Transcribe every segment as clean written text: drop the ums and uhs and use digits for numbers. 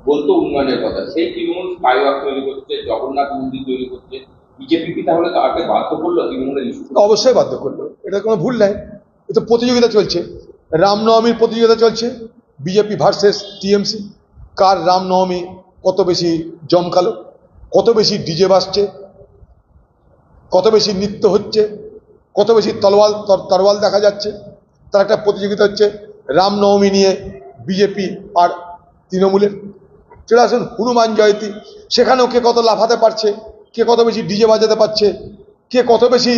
বলতো উন্নয়নের কথা, সেই তৃণমূল ফ্লাইওভার তৈরি করছে, জগন্নাথ মন্দির তৈরি করছে। বিজেপি কি তাহলে তাকে বাধ্য করলো তৃণমূলের ইস্যু? অবশ্যই বাধ্য করলো, এটা কোনো ভুল নাই। এটা প্রতিযোগিতা চলছে, রামনবমীর প্রতিযোগিতা চলছে, বিজেপি ভার্সেস টিএমসি। কার রামনবমী কত বেশি জমকালো, কত বেশি ডিজে বাজছে, কত বেশি নৃত্য হচ্ছে, কত বেশি তরোয়াল দেখা যাচ্ছে, তার একটা প্রতিযোগিতা হচ্ছে রামনবমী নিয়ে বিজেপি আর তৃণমূলের। চলে আসুন হনুমান জয়ন্তী, সেখানেও কে কত লাফাতে পারছে, কে কত বেশি ডিজে বাজাতে পারছে, কে কত বেশি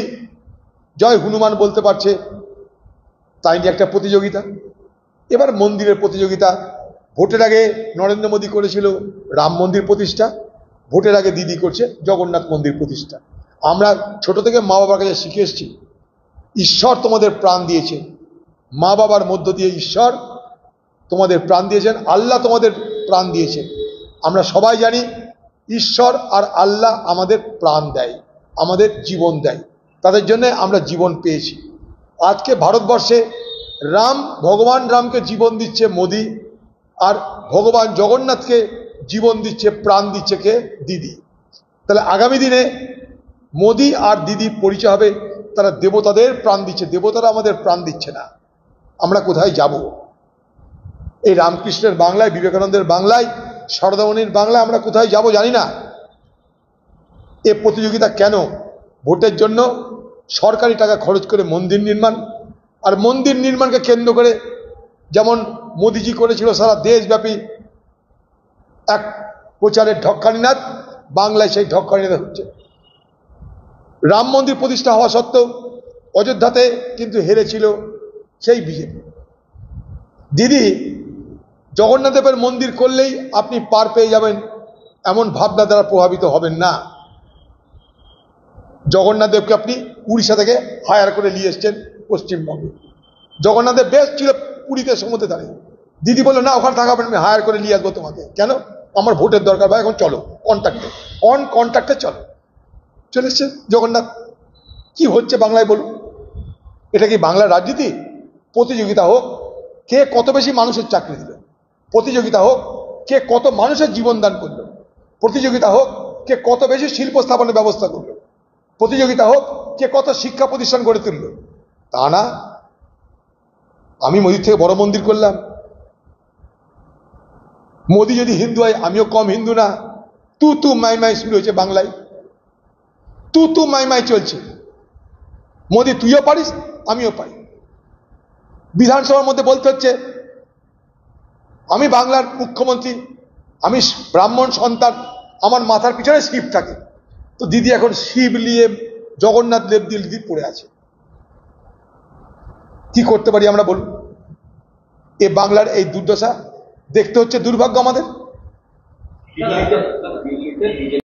জয় হনুমান বলতে পারছে, তাই নিয়ে একটা প্রতিযোগিতা। এবার মন্দিরের প্রতিযোগিতা। ভোটের আগে নরেন্দ্র মোদী করেছিল রাম মন্দির প্রতিষ্ঠা, ভোটের আগে দিদি করছে জগন্নাথ মন্দির প্রতিষ্ঠা। আমরা ছোট থেকে মা বাবার কাছে শিখে এসেছি, ঈশ্বর তোমাদের প্রাণ দিয়েছে, মা বাবার মধ্য দিয়ে ঈশ্বর তোমাদের প্রাণ দিয়েছেন, আল্লাহ তোমাদের প্রাণ দিয়েছেন। আমরা সবাই জানি ঈশ্বর আর আল্লাহ আমাদের প্রাণ দেয়, আমাদের জীবন দেয়, তাদের জন্য আমরা জীবন পেয়েছি। আজকে ভারতবর্ষে ভগবান রামকে জীবন দিচ্ছে মোদি, আর ভগবান জগন্নাথকে জীবন দিচ্ছে, প্রাণ দিচ্ছে কে? দিদি। তাহলে আগামী দিনে মোদি আর দিদি পরিচয় হবে, তারা দেবতাদের প্রাণ দিচ্ছে, দেবতারা আমাদের প্রাণ দিচ্ছে না। আমরা কোথায় যাব? এই রামকৃষ্ণের বাংলায়, বিবেকানন্দের বাংলায়, সারদামণির বাংলায় আমরা কোথায় যাব জানি না। এ প্রতিযোগিতা কেন? ভোটের জন্য সরকারি টাকা খরচ করে মন্দির নির্মাণ, আর মন্দির নির্মাণকে কেন্দ্র করে যেমন মোদিজি করেছিল সারা দেশব্যাপী এক প্রচারের ঢক্কানিনাদ, বাংলায় সেই ঢক্কানিনাদ হচ্ছে। রাম মন্দির প্রতিষ্ঠা হওয়া সত্ত্বেও অযোধ্যাতে কিন্তু হেরেছিল সেই বিজেপি। দিদি জগন্নাথ দেবের মন্দির করলেই আপনি পার পেয়ে যাবেন এমন ভাবনা দ্বারা প্রভাবিত হবেন না। জগন্নাথ দেবকে আপনি উড়িষ্যা থেকে হায়ার করে নিয়ে এসছেন পশ্চিমবঙ্গে। জগন্নাথ দেব বেশ ছিল পুরীতে সমুদ্রে দাঁড়িয়ে, দিদি বললো না ওখানে থাকাবেন, আমি হায়ার করে নিয়ে আসবো তোমাকে। কেন? আমার ভোটের দরকার ভাই, এখন চলো কন্ট্রাক্টে চলো। চলে এসছে জগন্নাথ। কি হচ্ছে বাংলায় বলুন? এটা কি বাংলার রাজনীতি? প্রতিযোগিতা হোক কে কত বেশি মানুষের চাকরি দিল, প্রতিযোগিতা হোক কে কত মানুষের জীবন দান করলো, প্রতিযোগিতা হোক কে কত বেশি শিল্প স্থাপনের ব্যবস্থা করলো, প্রতিযোগিতা হোক কে কত শিক্ষা প্রতিষ্ঠান গড়ে তুলল। তা না, আমি মোদির থেকে বড় মন্দির করলাম। মোদি যদি হিন্দু হয়, আমিও কম হিন্দু না। তু মাই শুরু হয়েছে বাংলায়, তু মাই চলছে। মোদি তুইও পারিস, আমিও পারি। বিধানসভার মধ্যে বলতে হচ্ছে আমি বাংলার মুখ্যমন্ত্রী, আমি ব্রাহ্মণ সন্তান, আমার মাথার পিছনে শিব থাকে। তো দিদি এখন শিব নিয়ে জগন্নাথ দেব দিদি পড়ে আছে। কি করতে পারি আমরা বলুন? এ বাংলার এই দুর্দশা দেখতে হচ্ছে, দুর্ভাগ্য আমাদের।